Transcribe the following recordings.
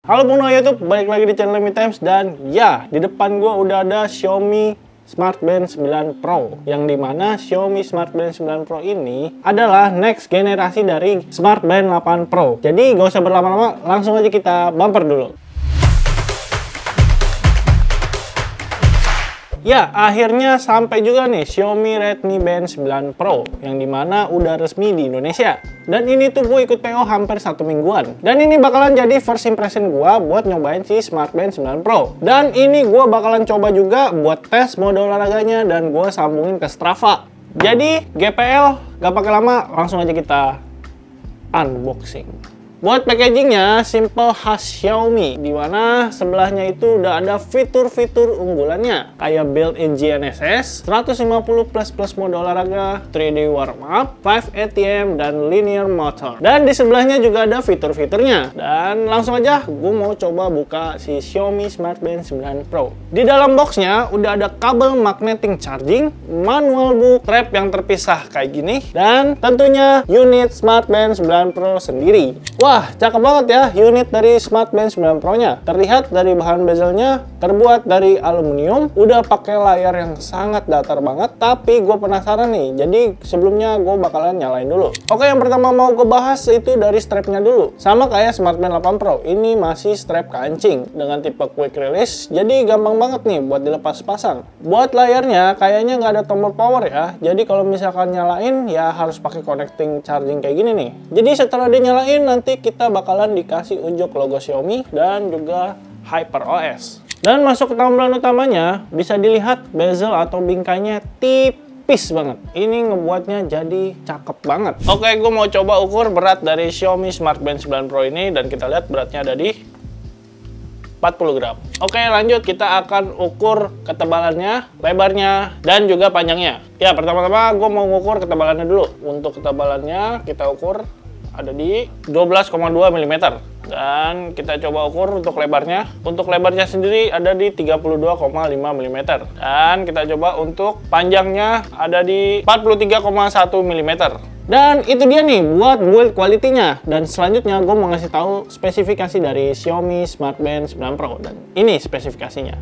Halo pengguna YouTube, balik lagi di channel Mi Times. Dan ya, di depan gue udah ada Xiaomi Smart Band 9 Pro, yang dimana Xiaomi Smart Band 9 Pro ini adalah next generasi dari Smart Band 8 Pro. Jadi gak usah berlama-lama, langsung aja kita bumper dulu. Ya, akhirnya sampai juga nih Xiaomi Redmi Band 9 Pro, yang dimana udah resmi di Indonesia. Dan ini tuh gue ikut PO hampir 1 mingguan. Dan ini bakalan jadi first impression gue buat nyobain si Smart Band 9 Pro. Dan ini gue bakalan coba juga buat tes mode olahraganya dan gue sambungin ke Strava. Jadi GPL gak pakai lama, langsung aja kita unboxing. Buat packagingnya simple khas Xiaomi, dimana sebelahnya itu udah ada fitur-fitur unggulannya kayak built-in GNSS, 150 plus mode olahraga, 3D warm up, 5 ATM, dan linear motor. Dan di sebelahnya juga ada fitur-fiturnya. Dan langsung aja gue mau coba buka si Xiaomi Smart Band 9 Pro. Di dalam boxnya udah ada kabel magnetic charging, manual book, strap yang terpisah kayak gini, dan tentunya unit Smart Band 9 Pro sendiri. Wah, cakep banget ya unit dari Smart Band 9 Pro-nya. Terlihat dari bahan bezelnya terbuat dari aluminium, udah pakai layar yang sangat datar banget. Tapi gue penasaran nih, jadi sebelumnya gue bakalan nyalain dulu. Oke, yang pertama mau gue bahas itu dari strapnya dulu. Sama kayak Smart Band 8 Pro, ini masih strap kancing dengan tipe quick release, jadi gampang banget nih buat dilepas pasang. Buat layarnya kayaknya nggak ada tombol power ya, jadi kalau misalkan nyalain ya harus pakai connecting charging kayak gini nih. Jadi setelah dinyalain nanti kita bakalan dikasih unjuk logo Xiaomi dan juga HyperOS. Dan masuk ke tampilan utamanya, bisa dilihat bezel atau bingkainya tipis banget. Ini ngebuatnya jadi cakep banget. Oke, gue mau coba ukur berat dari Xiaomi Smart Band 9 Pro ini, dan kita lihat beratnya ada di 40 gram. Oke, lanjut kita akan ukur ketebalannya, lebarnya, dan juga panjangnya. Ya, pertama-tama gue mau ngukur ketebalannya dulu. Untuk ketebalannya kita ukur ada di 12,2 mm. Dan kita coba ukur untuk lebarnya. Untuk lebarnya sendiri ada di 32,5 mm. Dan kita coba untuk panjangnya ada di 43,1 mm. Dan itu dia nih buat build quality-nya. Dan selanjutnya gue mau ngasih tahu spesifikasi dari Xiaomi Smart Band 9 Pro. Dan ini spesifikasinya.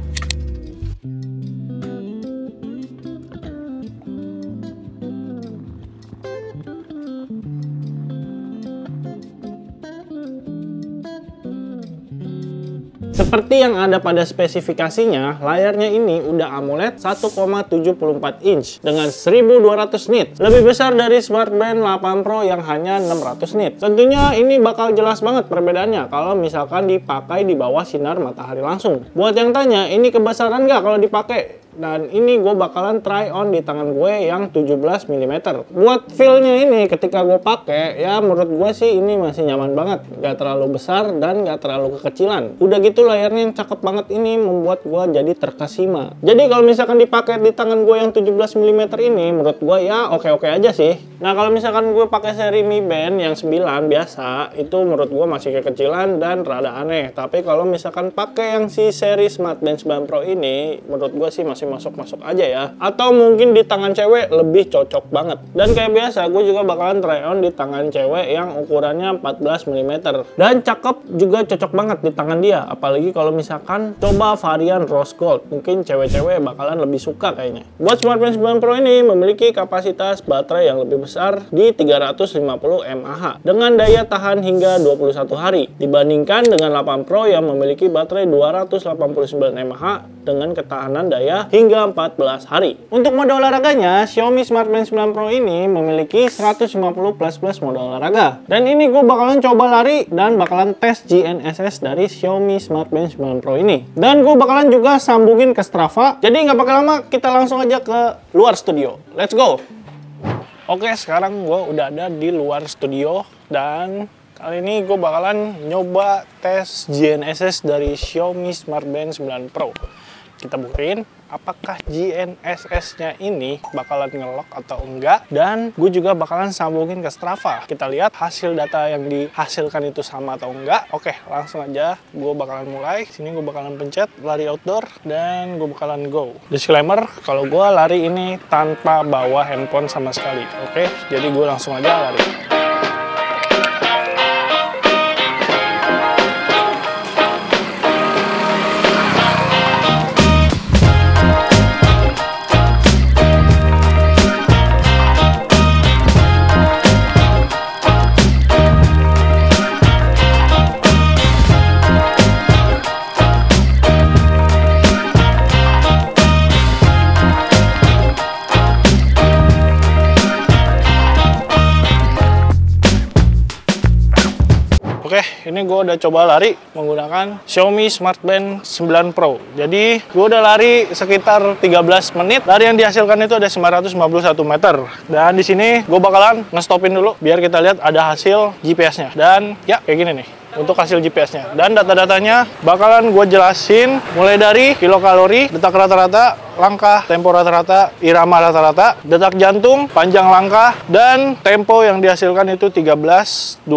Seperti yang ada pada spesifikasinya, layarnya ini udah AMOLED 1,74 inch dengan 1200 nit. Lebih besar dari Smart Band 8 Pro yang hanya 600 nit. Tentunya ini bakal jelas banget perbedaannya kalau misalkan dipakai di bawah sinar matahari langsung. Buat yang tanya, ini kebesaran nggak kalau dipakai? Dan ini gue bakalan try on di tangan gue yang 17 mm. Buat feel-nya ini ketika gue pakai, ya menurut gue sih ini masih nyaman banget. Gak terlalu besar dan gak terlalu kekecilan. Udah gitu layarnya yang cakep banget ini membuat gue jadi terkesima. Jadi kalau misalkan dipakai di tangan gue yang 17 mm ini, menurut gue ya oke-oke aja sih. Nah kalau misalkan gue pakai seri Mi Band yang 9 biasa, itu menurut gue masih kekecilan dan rada aneh. Tapi kalau misalkan pakai yang si seri Smart Band 9 Pro ini, menurut gue sih masih masuk-masuk aja ya. Atau mungkin di tangan cewek lebih cocok banget. Dan kayak biasa gue juga bakalan try on di tangan cewek yang ukurannya 14 mm. Dan cakep juga cocok banget di tangan dia. Apalagi kalau misalkan coba varian rose gold, mungkin cewek-cewek bakalan lebih suka kayaknya. Buat Smart Band 9 Pro ini memiliki kapasitas baterai yang lebih besar di 350 mAh dengan daya tahan hingga 21 hari dibandingkan dengan 8 Pro yang memiliki baterai 289 mAh dengan ketahanan daya hingga 14 hari. Untuk mode olahraganya, Xiaomi Smart Band 9 Pro ini memiliki 150 plus mode olahraga. Dan ini gue bakalan coba lari dan bakalan tes GNSS dari Xiaomi Smart Band 9 Pro ini. Dan gue bakalan juga sambungin ke Strava. Jadi nggak pakai lama, kita langsung aja ke luar studio. Let's go! Oke, sekarang gue udah ada di luar studio dan kali ini gue bakalan nyoba tes GNSS dari Xiaomi Smart Band 9 Pro. Kita buktiin apakah GNSS-nya ini bakalan ngelok atau enggak, dan gue juga bakalan sambungin ke Strava. Kita lihat hasil data yang dihasilkan itu sama atau enggak. Oke, langsung aja gue bakalan mulai. Sini gue bakalan pencet lari outdoor dan gue bakalan go. Disclaimer, kalau gue lari ini tanpa bawa handphone sama sekali. Oke, jadi gue langsung aja lari. Ini gue udah coba lari menggunakan Xiaomi Smart Band 9 Pro. Jadi gue udah lari sekitar 13 menit. Lari yang dihasilkan itu ada 951 meter. Dan di sini gue bakalan ngestopin dulu biar kita lihat ada hasil GPS-nya. Dan ya kayak gini nih untuk hasil GPS-nya. Dan data-datanya bakalan gue jelasin mulai dari kilokalori, detak rata-rata, langkah, tempo rata-rata, irama rata-rata, detak jantung, panjang langkah, dan tempo yang dihasilkan itu 13.26.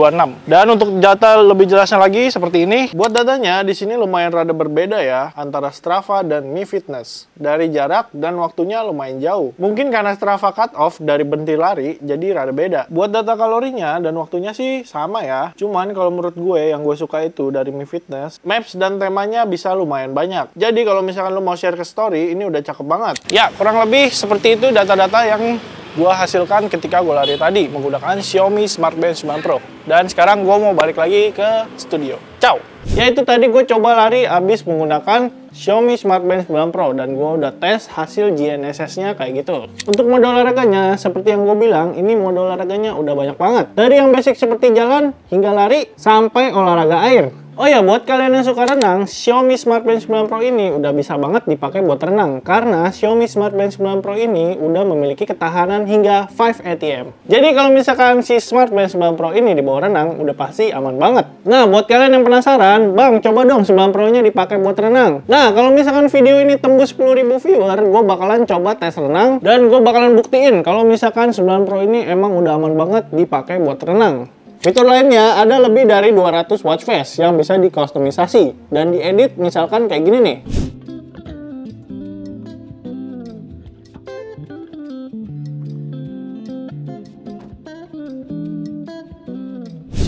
Dan untuk data lebih jelasnya lagi seperti ini, buat datanya di sini lumayan rada berbeda ya antara Strava dan Mi Fitness. Dari jarak dan waktunya lumayan jauh. Mungkin karena Strava cut off dari bentil lari, jadi rada beda. Buat data kalorinya dan waktunya sih sama ya. Cuman kalau menurut gue yang gue suka itu dari Mi Fitness, maps dan temanya bisa lumayan banyak. Jadi kalau misalkan lo mau share ke story, ini udah cakep banget. Ya, kurang lebih seperti itu data-data yang gue hasilkan ketika gue lari tadi menggunakan Xiaomi Smart Band 9 Pro. Dan sekarang gue mau balik lagi ke studio. Ciao! Ya itu tadi gue coba lari abis menggunakan Xiaomi Smart Band 9 Pro dan gue udah tes hasil GNSS-nya kayak gitu. Untuk mode olahraganya, seperti yang gue bilang, ini mode olahraganya udah banyak banget. Dari yang basic seperti jalan, hingga lari, sampai olahraga air. Oh ya, buat kalian yang suka renang, Xiaomi Smart Band 9 Pro ini udah bisa banget dipakai buat renang. Karena Xiaomi Smart Band 9 Pro ini udah memiliki ketahanan hingga 5 ATM. Jadi kalau misalkan si Smart Band 9 Pro ini dibawa renang, udah pasti aman banget. Nah, buat kalian yang penasaran, Bang, coba dong 9 Pro-nya dipakai buat renang. Nah, kalau misalkan video ini tembus 10.000 viewer, gue bakalan coba tes renang. Dan gue bakalan buktiin kalau misalkan 9 Pro ini emang udah aman banget dipakai buat renang. Fitur lainnya ada lebih dari 200 watch face yang bisa dikustomisasi dan diedit misalkan kayak gini nih.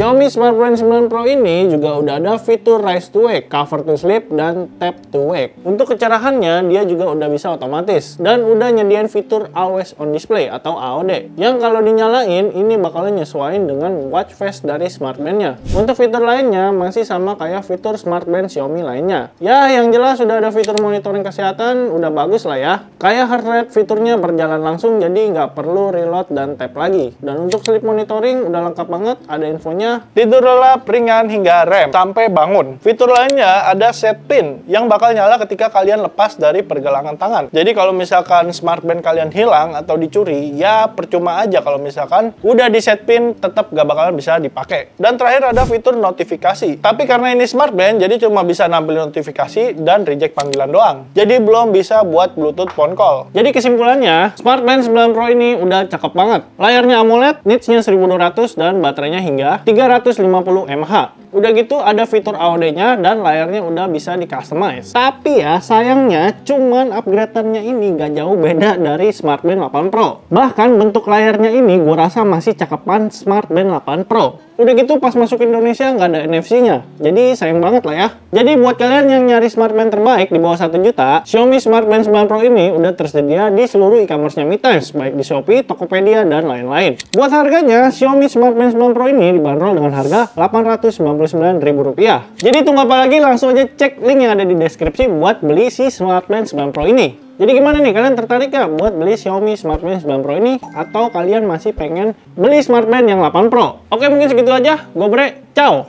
Xiaomi Smart Band 9 Pro ini juga udah ada fitur Rise to Wake, Cover to Sleep, dan Tap to Wake. Untuk kecerahannya, dia juga udah bisa otomatis. Dan udah nyediain fitur Always on Display atau AOD. Yang kalau dinyalain, ini bakalan nyesuaiin dengan watch face dari Smart Band-nya. Untuk fitur lainnya, masih sama kayak fitur Smart Band Xiaomi lainnya. Ya, yang jelas sudah ada fitur monitoring kesehatan, udah bagus lah ya. Kayak heart rate fiturnya berjalan langsung, jadi nggak perlu reload dan tap lagi. Dan untuk sleep monitoring, udah lengkap banget, ada infonya. Tidur lelap, ringan, hingga REM sampai bangun. Fitur lainnya ada set pin yang bakal nyala ketika kalian lepas dari pergelangan tangan. Jadi kalau misalkan Smart Band kalian hilang atau dicuri, ya percuma aja kalau misalkan udah di set pin tetap gak bakalan bisa dipakai. Dan terakhir ada fitur notifikasi. Tapi karena ini Smart Band, jadi cuma bisa nampilin notifikasi dan reject panggilan doang. Jadi belum bisa buat Bluetooth phone call. Jadi kesimpulannya, Smart Band 9 Pro ini udah cakep banget. Layarnya AMOLED, nits-nya 1200 dan baterainya hingga 350 mAh. Udah gitu ada fitur AOD-nya dan layarnya udah bisa di-customize. Tapi ya sayangnya cuman upgrade-nya ini gak jauh beda dari Smart Band 8 Pro. Bahkan bentuk layarnya ini gue rasa masih cakepan Smart Band 8 Pro. Udah gitu pas masuk Indonesia nggak ada NFC-nya. Jadi sayang banget lah ya. Jadi buat kalian yang nyari Smart Band terbaik di bawah 1 juta, Xiaomi Smart Band 9 Pro ini udah tersedia di seluruh e-commerce-nya Mi Times, baik di Shopee, Tokopedia, dan lain-lain. Buat harganya, Xiaomi Smart Band 9 Pro ini dibanderol dengan harga Rp899.000. Jadi tunggu apa lagi, langsung aja cek link yang ada di deskripsi buat beli si Smart Band 9 Pro ini. Jadi gimana nih, kalian tertarik gak buat beli Xiaomi Smart Band 9 Pro ini? Atau kalian masih pengen beli Smart Band yang 8 Pro? Oke, mungkin segitu aja. Gue Bre, ciao!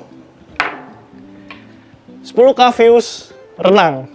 10k views renang.